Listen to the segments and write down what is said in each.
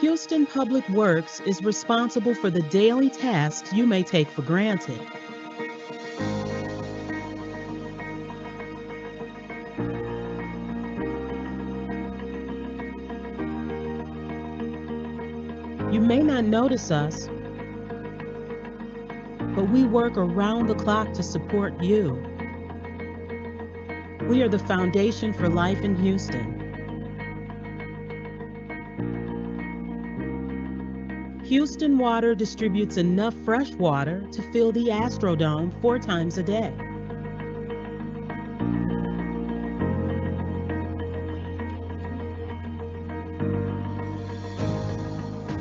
Houston Public Works is responsible for the daily tasks you may take for granted. You may not notice us, but we work around the clock to support you. We are the foundation for life in Houston. Houston Water distributes enough fresh water to fill the Astrodome 4 times a day.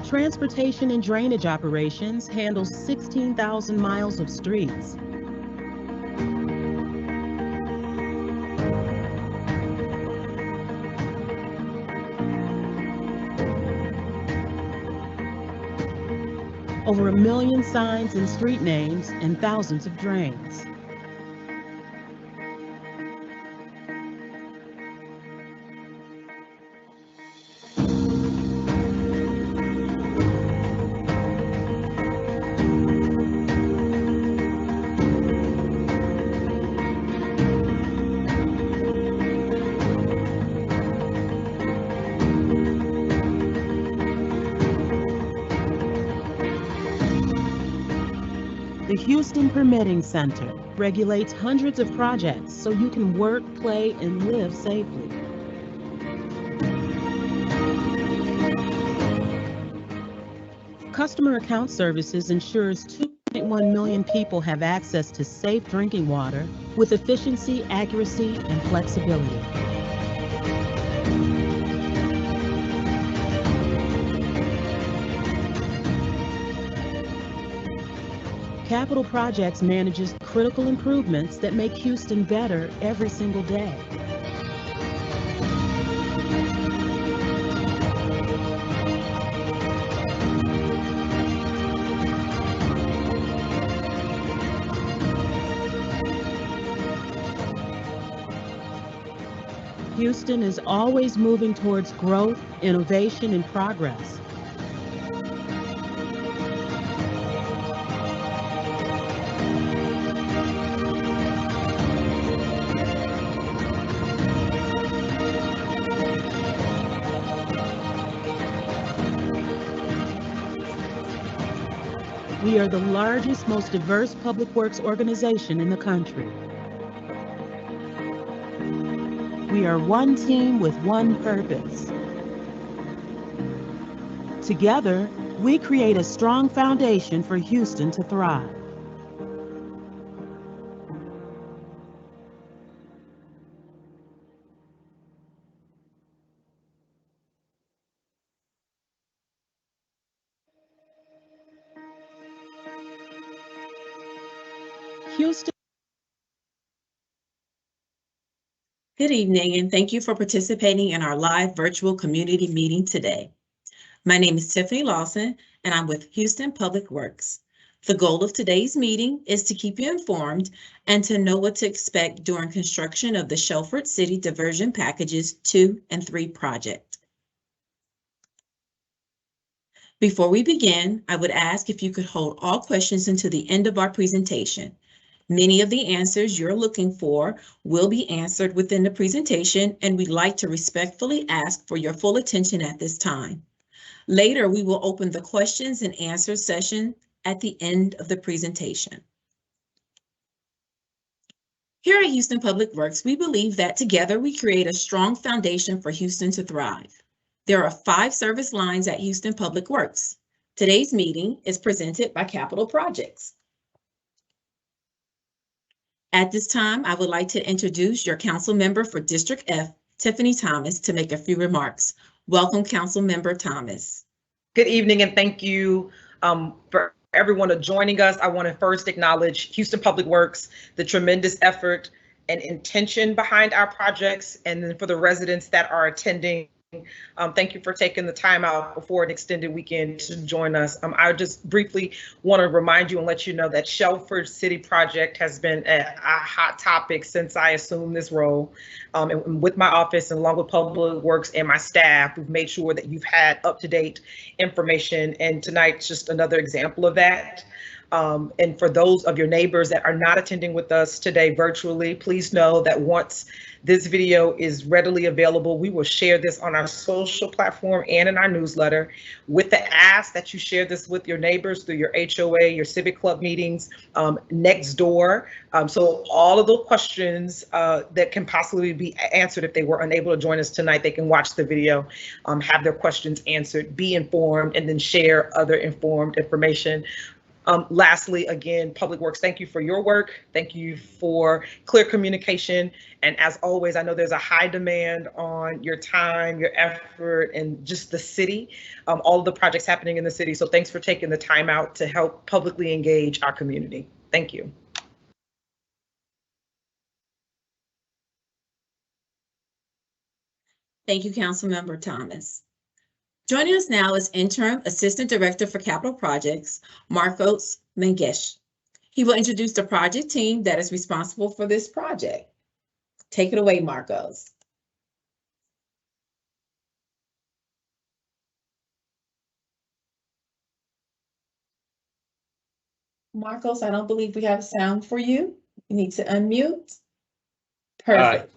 Transportation and drainage operations handle 16,000 miles of streets. Over 1 million signs and street names and thousands of drains. The Houston Permitting Center regulates hundreds of projects so you can work, play, and live safely. Customer Account Services ensures 2.1 million people have access to safe drinking water with efficiency, accuracy, and flexibility. Capital Projects manages critical improvements that make Houston better every single day. Houston is always moving towards growth, innovation, and progress. We are the largest, most diverse public works organization in the country. We are one team with one purpose. Together, we create a strong foundation for Houston to thrive. Houston. Good evening, and thank you for participating in our live virtual community meeting today. My name is Tiffany Lawson, and I'm with Houston Public Works. The goal of today's meeting is to keep you informed and to know what to expect during construction of the Chelford City Diversion Packages 2 and 3 project. Before we begin, I would ask if you could hold all questions until the end of our presentation. Many of the answers you're looking for will be answered within the presentation, and we'd like to respectfully ask for your full attention at this time. Later, we will open the questions and answer session at the end of the presentation. Here at Houston Public Works, we believe that together we create a strong foundation for Houston to thrive. There are 5 service lines at Houston Public Works. Today's meeting is presented by Capital Projects. At this time, I would like to introduce your council member for District F, Tiffany Thomas, to make a few remarks. Welcome, Council Member Thomas. Good evening, and thank you for everyone joining us. I want to first acknowledge Houston Public Works, the tremendous effort and intention behind our projects, and then for the residents that are attending Thank you for taking the time out before an extended weekend to join us. I just briefly want to remind you and let you know that Chelford City Project has been a hot topic since I assumed this role. And with my office and along with Public Works and my staff, we've made sure that you've had up-to-date information. And tonight's just another example of that. And for those of your neighbors that are not attending with us today virtually, please know that once this video is readily available, we will share this on our social platform and in our newsletter with the ask that you share this with your neighbors through your HOA, your civic club meetings, next door. So all of those questions that can possibly be answered if they were unable to join us tonight, they can watch the video, have their questions answered, be informed, and then share other informed information. Lastly, again, Public Works, thank you for your work. Thank you for clear communication. And as always, I know there's a high demand on your time, your effort, and just the city, all of the projects happening in the city. So thanks for taking the time out to help publicly engage our community. Thank you. Thank you, Councilmember Thomas. Joining us now is Interim Assistant Director for Capital Projects, Marcos Mengesh. He will introduce the project team that is responsible for this project. Take it away, Marcos. Marcos, I don't believe we have sound for you. You need to unmute. Perfect.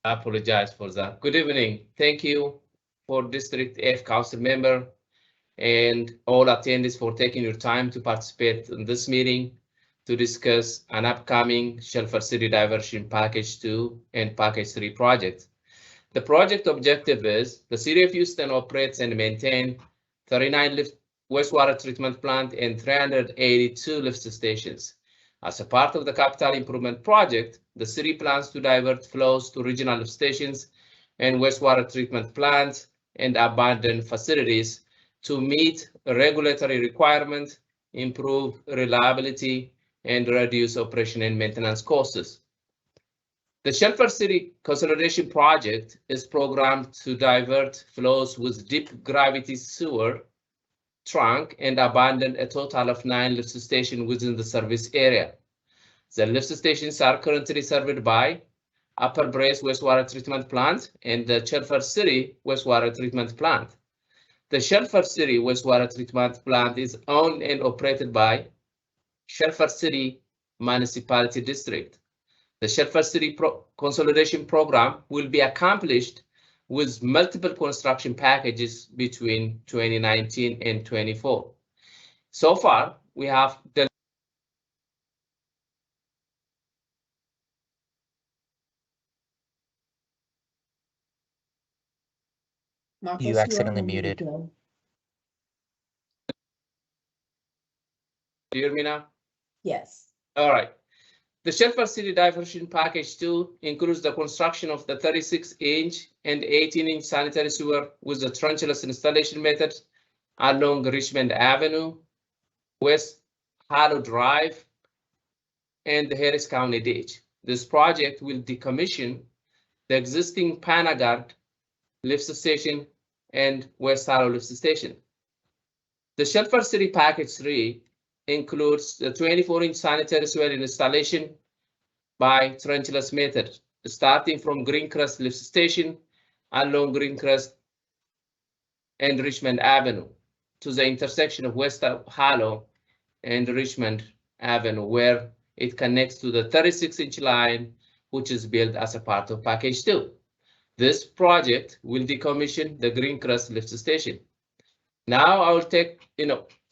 I apologize for that. Good evening. Thank you for District F Council member and all attendees for taking your time to participate in this meeting to discuss an upcoming Chelford City Diversion Package 2 and Package 3 project. The project objective is the City of Houston operates and maintains 39 wastewater treatment plant and 382 lift stations. As a part of the capital improvement project, the city plans to divert flows to regional lift stations and wastewater treatment plants and abandoned facilities to meet regulatory requirements, improve reliability, and reduce operation and maintenance costs. The Chelford City Consolidation Project is programmed to divert flows with deep gravity sewer trunk and abandon a total of 9 lift stations within the service area. The lift stations are currently served by Upper Brace Wastewater Treatment Plant and the Chelford City Wastewater Treatment Plant. The Chelford City Wastewater Treatment Plant is owned and operated by Chelford City Municipality District. The Chelford City Consolidation Program will be accomplished with multiple construction packages between 2019 and 24. So far, we have the Marcos, You accidentally muted. Do you hear me now? Yes. All right. The Chelford City Diversion Package 2 includes the construction of the 36-inch and 18-inch sanitary sewer with the trenchless installation method along Richmond Avenue, West Hollow Drive, and the Harris County Ditch. This project will decommission the existing Panagard lift station and West Hollow lift station. The Chelford City Package 3 includes the 24-inch sanitary sewer installation by trenchless method, starting from Greencrest lift station along Greencrest and Richmond Avenue to the intersection of West Hollow and Richmond Avenue, where it connects to the 36-inch line, which is built as a part of Package 2. This project will decommission the Greencrest lift station. Now I will take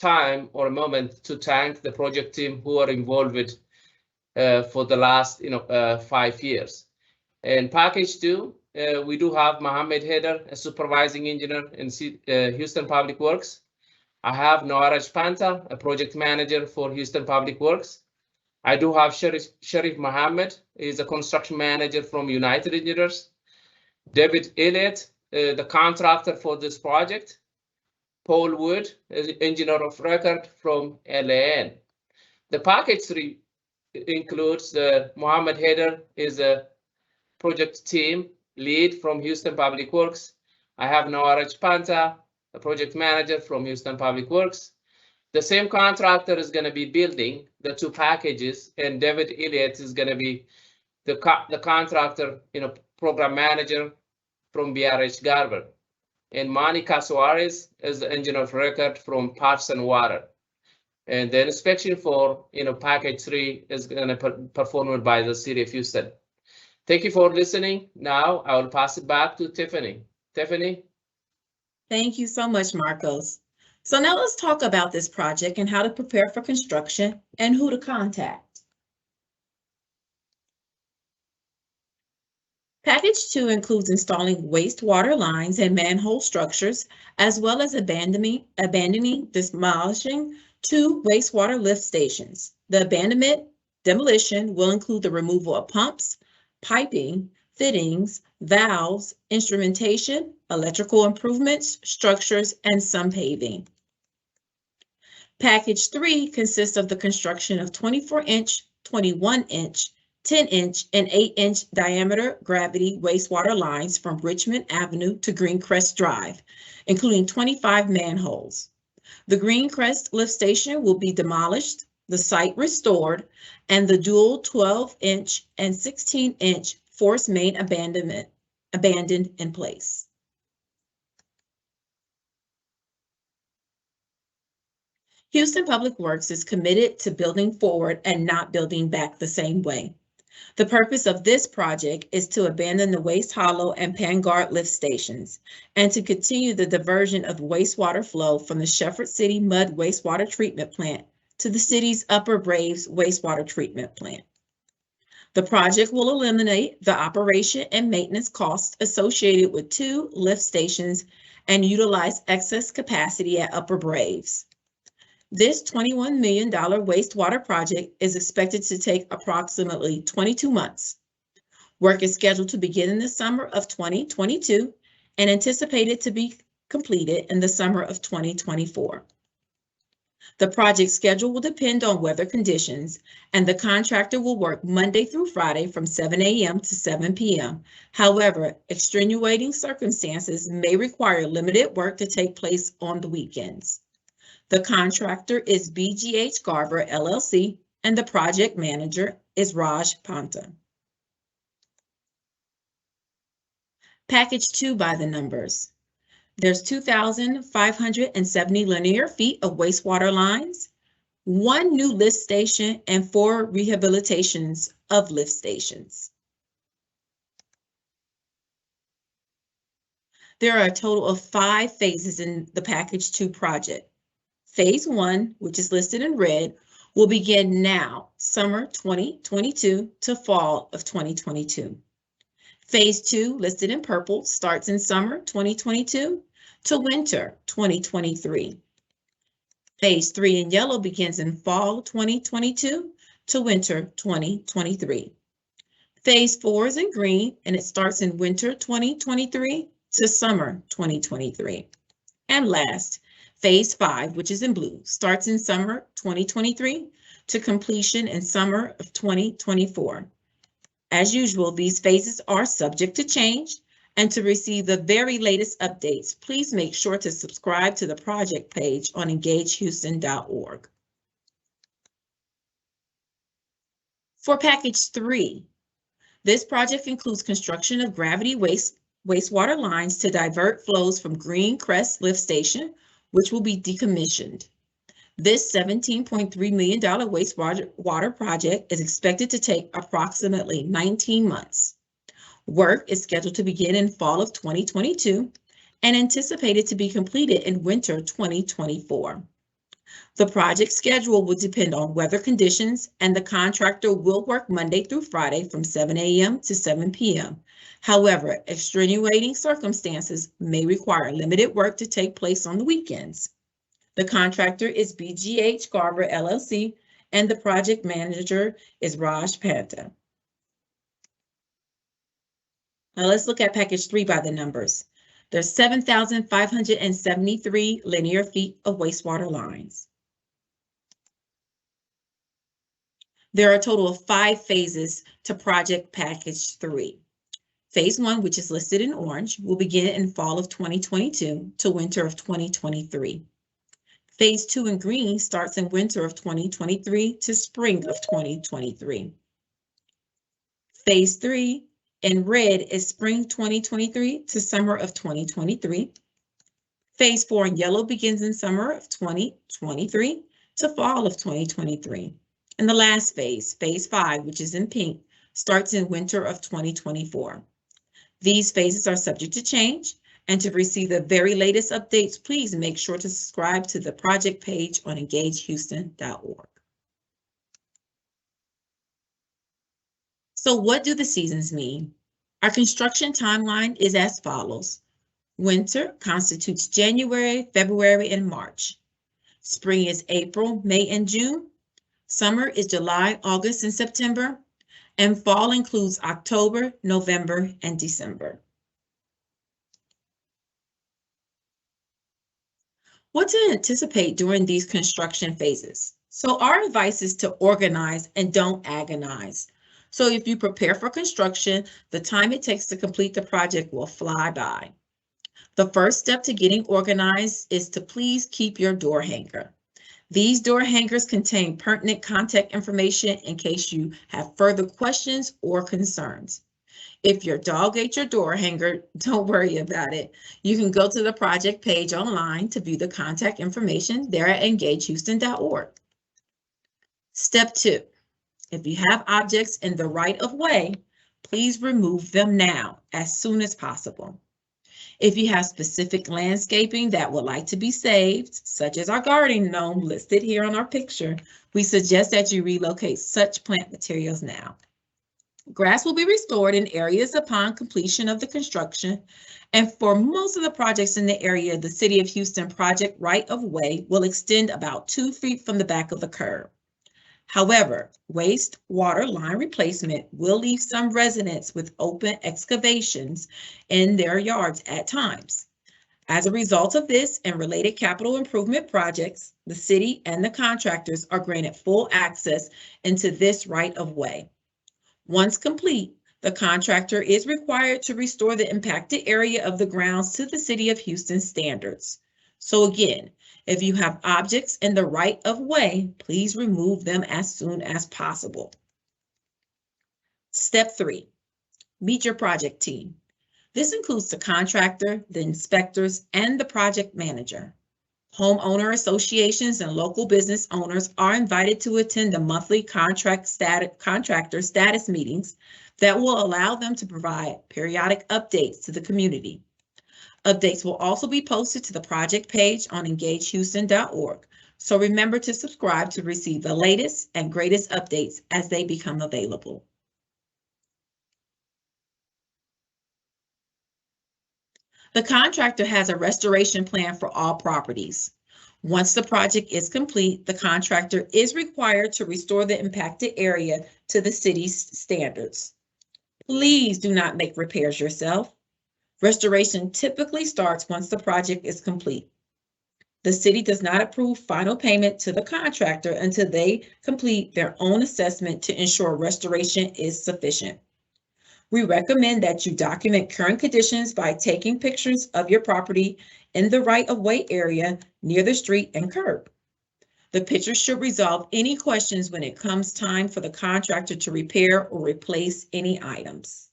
time or a moment to thank the project team who are involved for the last 5 years. In Package 2, we do have Mohammed Haider, a supervising engineer in Houston Public Works. I have Noaraj Panta, a project manager for Houston Public Works. I do have Sharif Mohammed, is a construction manager from United Engineers. David Elliott, the contractor for this project. Paul Wood, engineer of record from LAN. The Package 3 includes Mohammed Haider is a project team lead from Houston Public Works. I have Noah Panta, the project manager from Houston Public Works. The same contractor is going to be building the two packages, and David Elliott is going to be the contractor, program manager from BRH Garver. And Monica Suarez is the engineer of record from Parks and Water. And the inspection for package 3 is going to be performed by the City of Houston. Thank you for listening. Now I will pass it back to Tiffany. Tiffany? Thank you so much, Marcos. So now let's talk about this project and how to prepare for construction and who to contact. Package 2 includes installing wastewater lines and manhole structures, as well as abandoning, demolishing 2 wastewater lift stations. The demolition will include the removal of pumps, piping, fittings, valves, instrumentation, electrical improvements, structures, and some paving. Package 3 consists of the construction of 24-inch, 21-inch, 10-inch, and 8-inch diameter gravity wastewater lines from Richmond Avenue to Greencrest Drive, including 25 manholes. The Greencrest lift station will be demolished, the site restored, and the dual 12-inch and 16-inch force main abandoned in place. Houston Public Works is committed to building forward and not building back the same way. The purpose of this project is to abandon the Waste Hollow and Pangard lift stations and to continue the diversion of wastewater flow from the Chelford City Mud Wastewater Treatment Plant to the city's Upper Braves Wastewater Treatment Plant. The project will eliminate the operation and maintenance costs associated with 2 lift stations and utilize excess capacity at Upper Braves. This $21 million wastewater project is expected to take approximately 22 months. Work is scheduled to begin in the summer of 2022 and anticipated to be completed in the summer of 2024. The project schedule will depend on weather conditions, and the contractor will work Monday through Friday from 7 a.m. to 7 p.m. However, extenuating circumstances may require limited work to take place on the weekends. The contractor is BGH Garver, LLC, and the project manager is Raj Panta. Package 2 by the numbers. There's 2,570 linear feet of wastewater lines, 1 new lift station, and 4 rehabilitations of lift stations. There are a total of 5 phases in the Package 2 project. Phase 1, which is listed in red, will begin now, summer 2022 to fall of 2022. Phase 2, listed in purple, starts in summer 2022 to winter 2023. Phase 3 in yellow begins in fall 2022 to winter 2023. Phase 4 is in green, and it starts in winter 2023 to summer 2023. And last, Phase 5, which is in blue, starts in summer 2023 to completion in summer of 2024. As usual, these phases are subject to change, and to receive the very latest updates, please make sure to subscribe to the project page on engagehouston.org. For Package 3, this project includes construction of gravity wastewater lines to divert flows from Greencrest Lift Station, which will be decommissioned. This $17.3 million wastewater project is expected to take approximately 19 months. Work is scheduled to begin in fall of 2022 and anticipated to be completed in winter 2024. The project schedule will depend on weather conditions, and the contractor will work Monday through Friday from 7 a.m. to 7 p.m. However, extenuating circumstances may require limited work to take place on the weekends. The contractor is BGH Garver, LLC, and the project manager is Raj Panta. Now let's look at Package 3 by the numbers. There's 7,573 linear feet of wastewater lines. There are a total of 5 phases to Project Package 3. Phase 1, which is listed in orange, will begin in fall of 2022 to winter of 2023. Phase 2 in green starts in winter of 2023 to spring of 2023. Phase 3 in red is spring 2023 to summer of 2023. Phase 4 in yellow begins in summer of 2023 to fall of 2023. And the last phase, phase 5, which is in pink, starts in winter of 2024. These phases are subject to change, and to receive the very latest updates, please make sure to subscribe to the project page on engagehouston.org. So what do the seasons mean? Our construction timeline is as follows. Winter constitutes January, February, and March. Spring is April, May, and June. Summer is July, August, and September. And fall includes October, November, and December. What to anticipate during these construction phases? So our advice is to organize and don't agonize. So if you prepare for construction, the time it takes to complete the project will fly by. The first step to getting organized is to please keep your door hanger. These door hangers contain pertinent contact information in case you have further questions or concerns. If your dog ate your door hanger, don't worry about it. You can go to the project page online to view the contact information there at engagehouston.org. Step 2, if you have objects in the right of way, please remove them now as soon as possible. If you have specific landscaping that would like to be saved, such as our gardening gnome listed here on our picture, we suggest that you relocate such plant materials now. Grass will be restored in areas upon completion of the construction, and for most of the projects in the area, the City of Houston project right-of-way will extend about 2 feet from the back of the curb. However, wastewater line replacement will leave some residents with open excavations in their yards at times. As a result of this and related capital improvement projects, the city and the contractors are granted full access into this right-of-way. Once complete, the contractor is required to restore the impacted area of the grounds to the City of Houston standards. So again, if you have objects in the right-of-way, please remove them as soon as possible. Step 3, meet your project team. This includes the contractor, the inspectors, and the project manager. Homeowner associations and local business owners are invited to attend the monthly contractor status meetings that will allow them to provide periodic updates to the community. Updates will also be posted to the project page on engagehouston.org. So remember to subscribe to receive the latest and greatest updates as they become available. The contractor has a restoration plan for all properties. Once the project is complete, the contractor is required to restore the impacted area to the city's standards. Please do not make repairs yourself. Restoration typically starts once the project is complete. The city does not approve final payment to the contractor until they complete their own assessment to ensure restoration is sufficient. We recommend that you document current conditions by taking pictures of your property in the right-of-way area near the street and curb. The pictures should resolve any questions when it comes time for the contractor to repair or replace any items.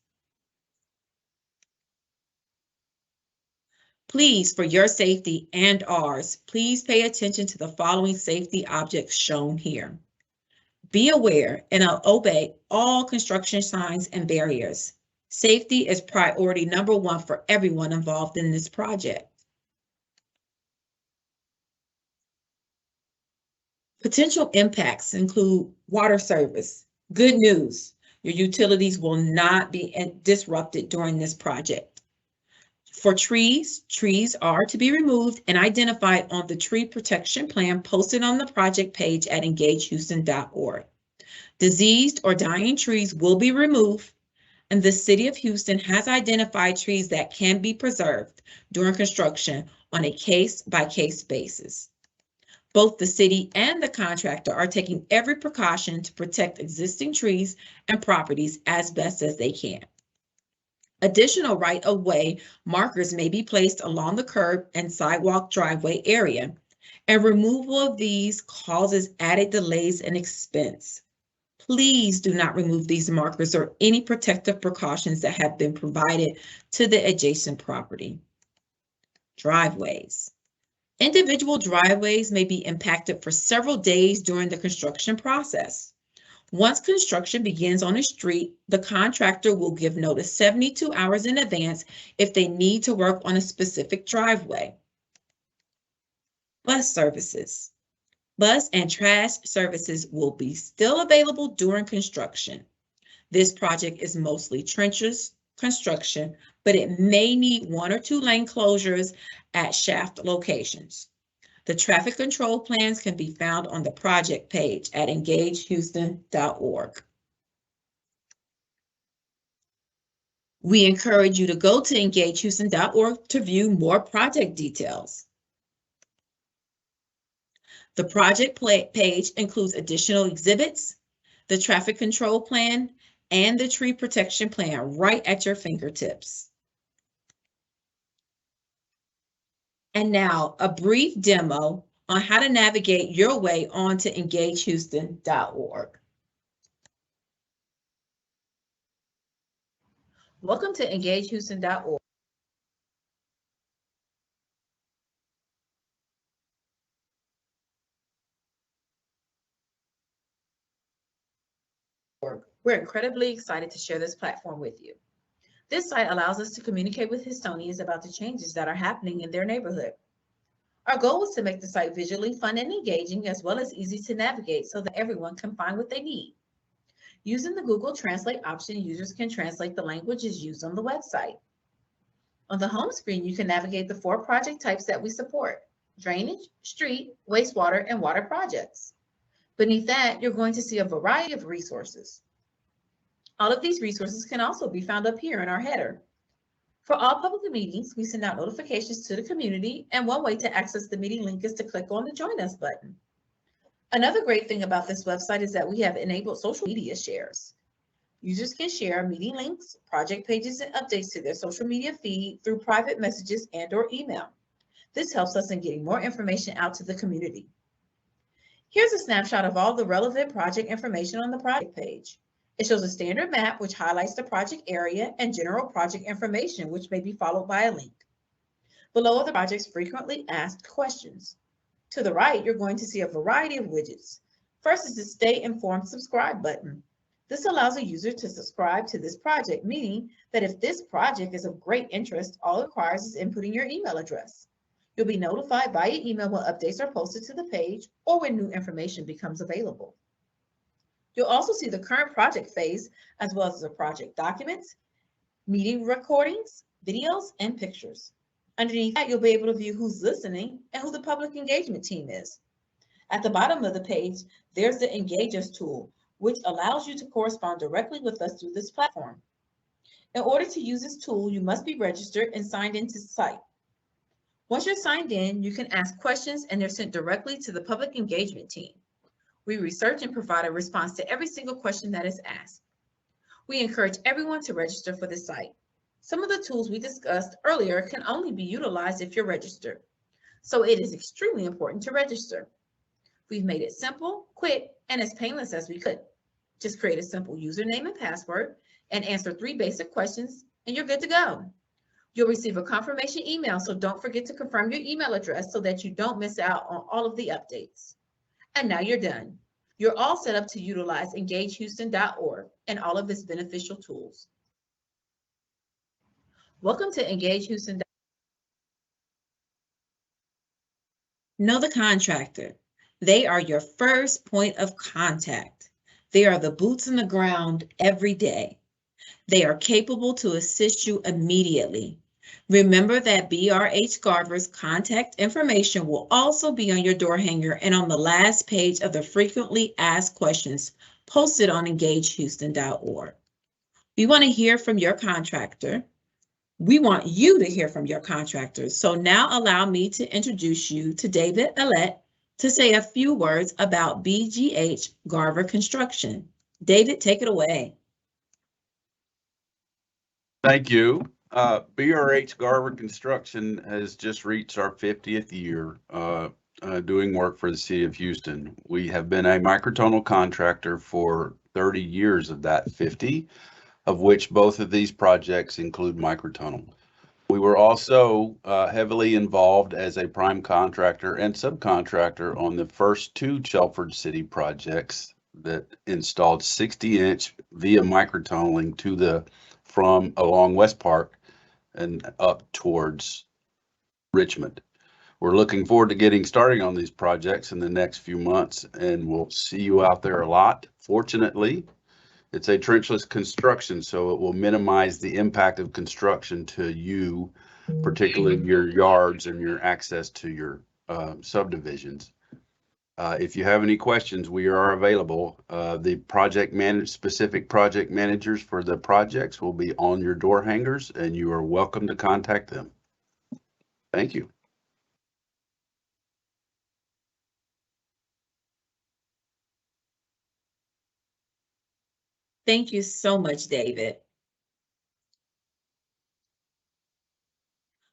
Please, for your safety and ours, please pay attention to the following safety objects shown here. Be aware and obey all construction signs and barriers. Safety is priority number 1 for everyone involved in this project. Potential impacts include water service. Good news, your utilities will not be disrupted during this project. For trees are to be removed and identified on the tree protection plan posted on the project page at engagehouston.org. Diseased or dying trees will be removed, and the City of Houston has identified trees that can be preserved during construction on a case-by-case basis. Both the city and the contractor are taking every precaution to protect existing trees and properties as best as they can. Additional right-of-way markers may be placed along the curb and sidewalk driveway area, and removal of these causes added delays and expense. Please do not remove these markers or any protective precautions that have been provided to the adjacent property. Driveways. Individual driveways may be impacted for several days during the construction process. Once construction begins on a street, the contractor will give notice 72 hours in advance if they need to work on a specific driveway. Bus services. Bus and trash services will be still available during construction. This project is mostly trenches construction, but it may need 1 or 2 lane closures at shaft locations. The traffic control plans can be found on the project page at engagehouston.org. We encourage you to go to engagehouston.org to view more project details. The project page includes additional exhibits, the traffic control plan, and the tree protection plan right at your fingertips. And now a brief demo on how to navigate your way onto engagehouston.org. Welcome to engagehouston.org. We're incredibly excited to share this platform with you. This site allows us to communicate with Houstonians about the changes that are happening in their neighborhood. Our goal is to make the site visually fun and engaging, as well as easy to navigate so that everyone can find what they need. Using the Google Translate option, users can translate the languages used on the website. On the home screen, you can navigate the 4 project types that we support: drainage, street, wastewater, and water projects. Beneath that, you're going to see a variety of resources. All of these resources can also be found up here in our header. For all public meetings, we send out notifications to the community, and one way to access the meeting link is to click on the Join Us button. Another great thing about this website is that we have enabled social media shares. Users can share meeting links, project pages, and updates to their social media feed through private messages and/or email. This helps us in getting more information out to the community. Here's a snapshot of all the relevant project information on the project page. It shows a standard map which highlights the project area and general project information, which may be followed by a link. Below are the project's frequently asked questions. To the right, you're going to see a variety of widgets. First is the Stay Informed Subscribe button. This allows a user to subscribe to this project, meaning that if this project is of great interest, all it requires is inputting your email address. You'll be notified via email when updates are posted to the page or when new information becomes available. You'll also see the current project phase, as well as the project documents, meeting recordings, videos, and pictures. Underneath that, you'll be able to view who's listening and who the public engagement team is. At the bottom of the page, there's the Engage Us tool, which allows you to correspond directly with us through this platform. In order to use this tool, you must be registered and signed into the site. Once you're signed in, you can ask questions and they're sent directly to the public engagement team. We research and provide a response to every single question that is asked. We encourage everyone to register for this site. Some of the tools we discussed earlier can only be utilized if you're registered, so it is extremely important to register. We've made it simple, quick, and as painless as we could. Just create a simple username and password and answer 3 basic questions, and you're good to go. You'll receive a confirmation email, so don't forget to confirm your email address so that you don't miss out on all of the updates. And now you're done. You're all set up to utilize engagehouston.org and all of its beneficial tools. Welcome to EngageHouston. Know the contractor. They are your first point of contact. They are the boots on the ground every day. They are capable to assist you immediately. Remember that BRH Garver's contact information will also be on your door hanger and on the last page of the frequently asked questions posted on engagehouston.org. We want to hear from your contractor. We want you to hear from your contractors. So now allow me to introduce you to David Alette to say a few words about BGH Garver Construction. David, take it away. Thank you. BRH Garver Construction has just reached our 50th year doing work for the city of Houston. We have been a microtonal contractor for 30 years of that 50, of which both of these projects include microtonal. We were also heavily involved as a prime contractor and subcontractor on the first two Chelford City projects that installed 60-inch via microtonaling from along West Park and up towards Richmond. We're looking forward to getting started on these projects in the next few months, and we'll see you out there a lot. Fortunately, it's a trenchless construction, so it will minimize the impact of construction to you, particularly your yards and your access to your subdivisions. If you have any questions, we are available. The specific project managers for the projects will be on your door hangers, and you are welcome to contact them. Thank you. Thank you so much, David.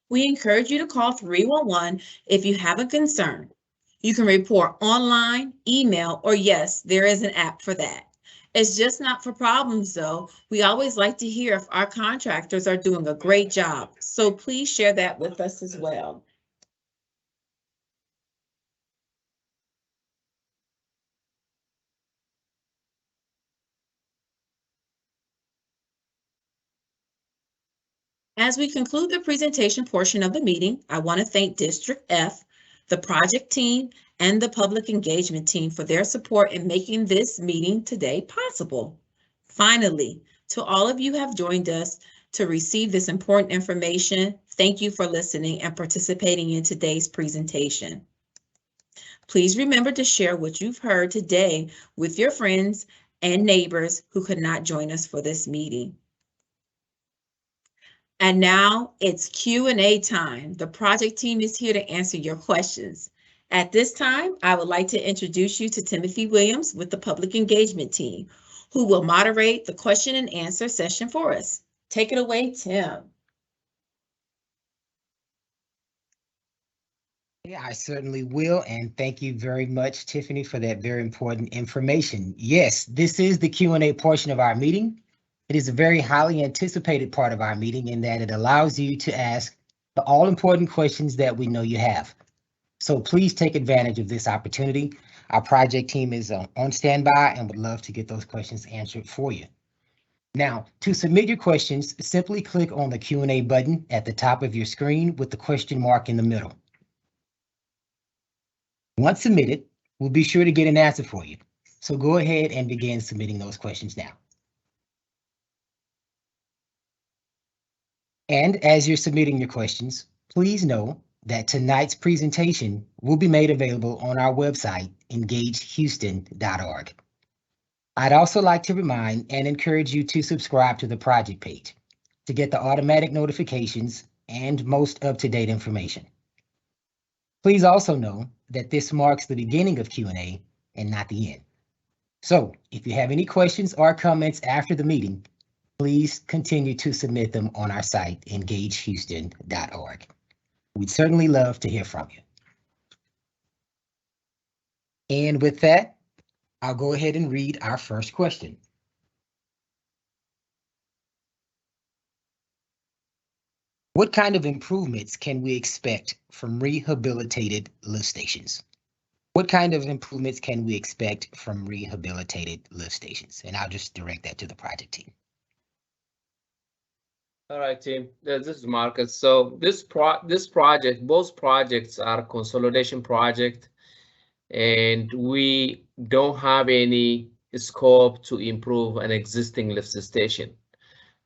We encourage you to call 311 if you have a concern. You can report online, email, or yes, there is an app for that. It's just not for problems though. We always like to hear if our contractors are doing a great job. So please share that with us as well. As we conclude the presentation portion of the meeting, I want to thank District F, the project team, and the public engagement team for their support in making this meeting today possible. Finally, to all of you who have joined us to receive this important information, thank you for listening and participating in today's presentation. Please remember to share what you've heard today with your friends and neighbors who could not join us for this meeting. And now it's Q&A time. The project team is here to answer your questions. At this time, I would like to introduce you to Timothy Williams with the public engagement team, who will moderate the question and answer session for us. Take it away, Tim. Yeah, I certainly will. And thank you very much, Tiffany, for that very important information. Yes, this is the Q&A portion of our meeting. It is a very highly anticipated part of our meeting in that it allows you to ask the all-important questions that we know you have. So please take advantage of this opportunity. Our project team is on standby and would love to get those questions answered for you. Now, to submit your questions, simply click on the Q&A button at the top of your screen with the question mark in the middle. Once submitted, we'll be sure to get an answer for you. So go ahead and begin submitting those questions now. And as you're submitting your questions, please know that tonight's presentation will be made available on our website, engagehouston.org. I'd also like to remind and encourage you to subscribe to the project page to get the automatic notifications and most up-to-date information. Please also know that this marks the beginning of Q&A and not the end. So if you have any questions or comments after the meeting, please continue to submit them on our site, engagehouston.org. We'd certainly love to hear from you. And with that, I'll go ahead and read our first question. What kind of improvements can we expect from rehabilitated lift stations? What kind of improvements can we expect from rehabilitated lift stations? And I'll just direct that to the project team. All right, team. This is Marcus. So both projects are consolidation project, and we don't have any scope to improve an existing lift station.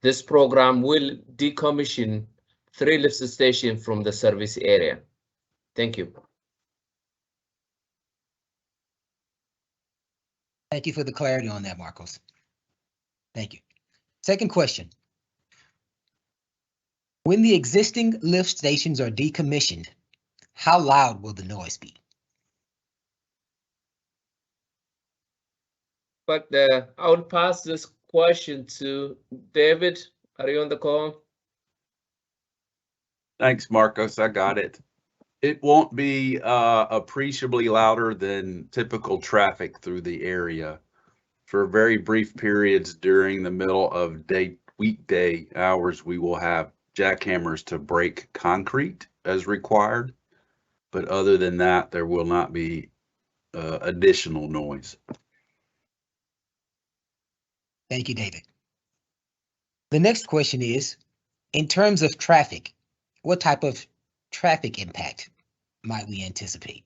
This program will decommission 3 lift stations from the service area. Thank you. Thank you for the clarity on that, Marcos. Thank you. Second question. When the existing lift stations are decommissioned, how loud will the noise be? But I would pass this question to David. are you on the call? Thanks, Marcos. I got it. It won't be appreciably louder than typical traffic through the area. For very brief periods during the middle of weekday hours, we will have jackhammers to break concrete as required. But other than that, there will not be additional noise. Thank you, David. The next question is, in terms of traffic, what type of traffic impact might we anticipate?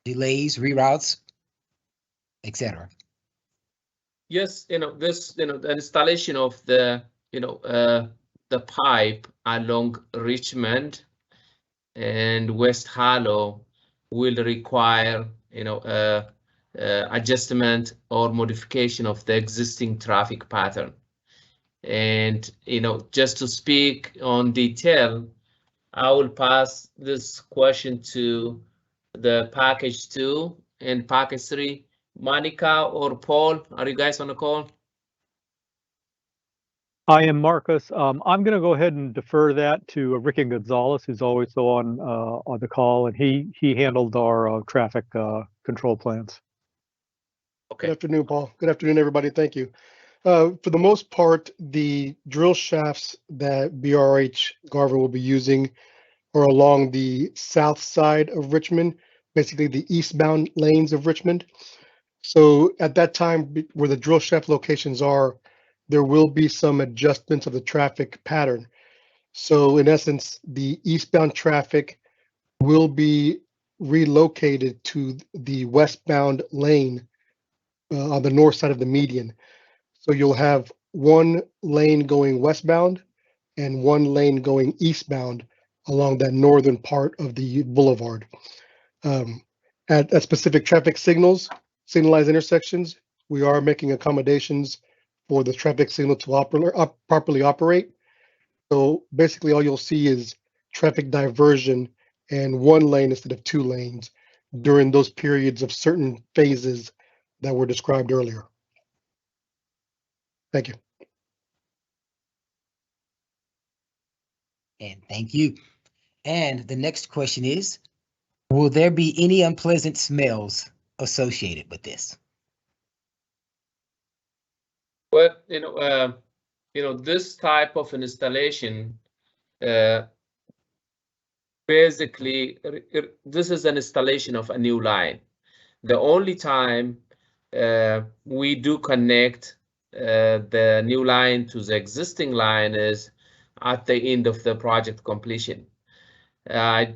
Delays, reroutes, etc. Yes, this, the installation of the, the pipe along Richmond and West Harlow will require, adjustment or modification of the existing traffic pattern. And, just to speak on detail, I will pass this question to the package 2 and package 3. Monica or Paul, are you guys on the call? I am Marcus. I'm going to go ahead and defer that to Ricky Gonzalez, who's always on the call, and he handled our traffic control plans. Okay. Good afternoon, Paul. Good afternoon, everybody. Thank you. For the most part, the drill shafts that BRH Garver will be using are along the south side of Richmond, basically the eastbound lanes of Richmond. So at that time, where the drill shaft locations are, there will be some adjustments of the traffic pattern. So in essence, the eastbound traffic will be relocated to the westbound lane on the north side of the median. So you'll have one lane going westbound and one lane going eastbound along that northern part of the boulevard. At specific traffic signalized intersections, we are making accommodations for the traffic signal to properly operate. So basically all you'll see is traffic diversion and one lane instead of two lanes during those periods of certain phases that were described earlier. Thank you. And thank you. And the next question is, will there be any unpleasant smells associated with this? Well, this type of installation, basically, this is an installation of a new line. The only time we do connect the new line to the existing line is at the end of the project completion. I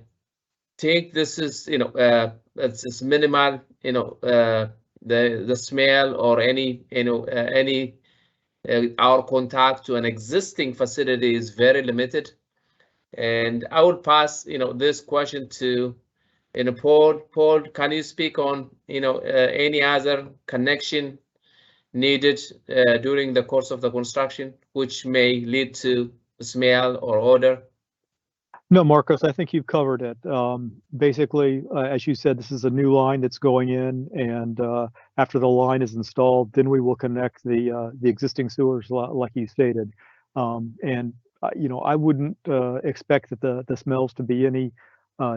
think this is, it's minimal, the smell or any, our contact to an existing facility is very limited. And I will pass, this question to, Paul. Paul, can you speak on, any other connection needed during the course of the construction, which may lead to smell or odor? No, Marcos, I think you've covered it. Basically, as you said, this is a new line that's going in, and after the line is installed, then we will connect the existing sewers, like you stated. I wouldn't expect that the smells to be any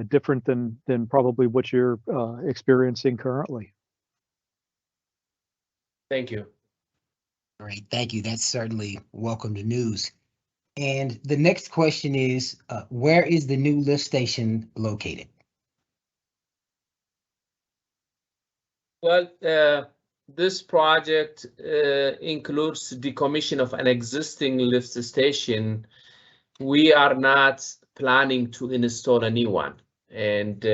different than probably what you're experiencing currently. Thank you. Great, thank you. That's certainly welcome news. And the next question is, where is the new lift station located? Well, this project includes decommission of an existing lift station. We are not planning to install a new one. And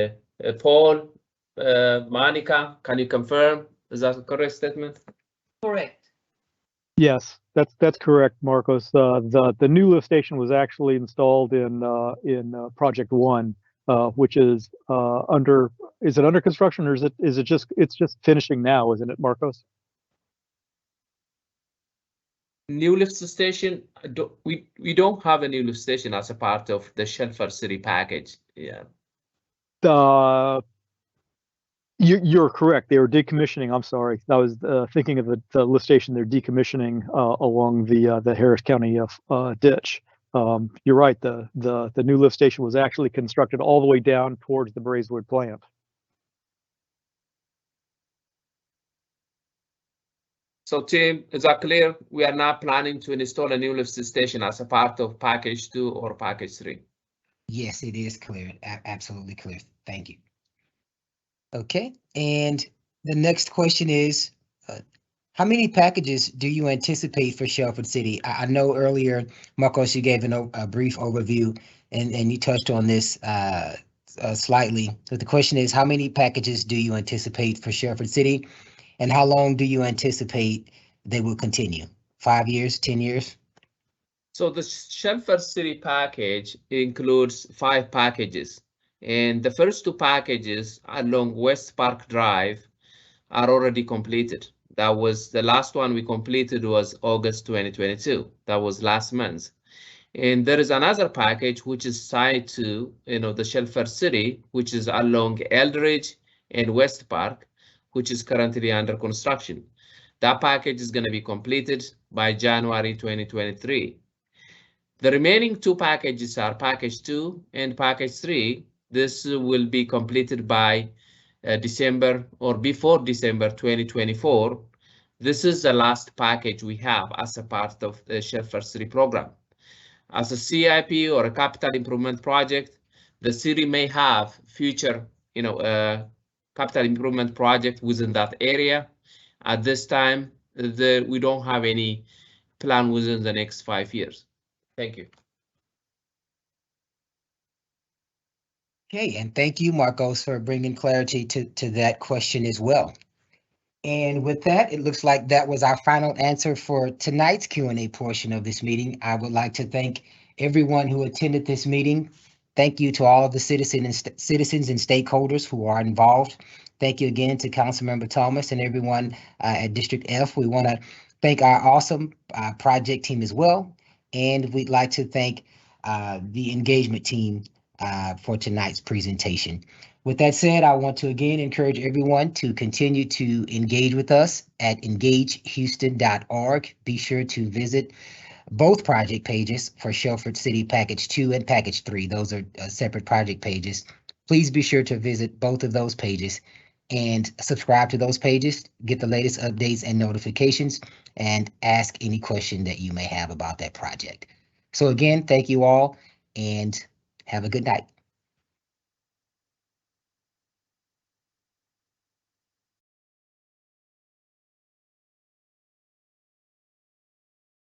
Paul, Monica, can you confirm? Is that a correct statement? Correct. Yes, that's correct, Marcos. The new lift station was actually installed in Project 1, which is under. Is it under construction, or is it just finishing now, isn't it, Marcos? New lift station. We don't have a new lift station as a part of the Chelford City Package. Yeah. You're correct. They were decommissioning. I'm sorry. I was thinking of the lift station they're decommissioning along the Harris County ditch. You're right. The new lift station was actually constructed all the way down towards the Braeswood plant. So Tim, is that clear? We are not planning to install a new lift station as a part of package 2 or package 3. Yes, it is clear. Absolutely clear. Thank you. Okay, and the next question is, how many packages do you anticipate for Chelford City? I know earlier, Marcos, you gave a brief overview and you touched on this slightly. So the question is, how many packages do you anticipate for Chelford City? And how long do you anticipate they will continue? 5 years, 10 years? So the Chelford City package includes 5 packages. And the first 2 packages along West Park Drive are already completed. That was the last one we completed was August 2022. That was last month. And there is another package which is tied to, the Chelford City, which is along Eldridge and West Park, which is currently under construction. That package is going to be completed by January 2023. The remaining 2 packages are package 2 and package 3. This will be completed by December or before December 2024. This is the last package we have as a part of the Chelford City program. As a CIP or a capital improvement project, the city may have future, capital improvement project within that area. At this time, we don't have any plan within the next 5 years. Thank you. Okay, and thank you, Marcos, for bringing clarity to that question as well. And with that, it looks like that was our final answer for tonight's Q&A portion of this meeting. I would like to thank everyone who attended this meeting. Thank you to all of the citizens and stakeholders who are involved. Thank you again to Councilmember Thomas and everyone at District F. We want to thank our awesome project team as well. And we'd like to thank the engagement team for tonight's presentation. With that said, I want to again encourage everyone to continue to engage with us at engagehouston.org. Be sure to visit both project pages for Chelford City Package 2 and Package 3. Those are separate project pages. Please be sure to visit both of those pages and subscribe to those pages, get the latest updates and notifications, and ask any question that you may have about that project. So again, thank you all and have a good night.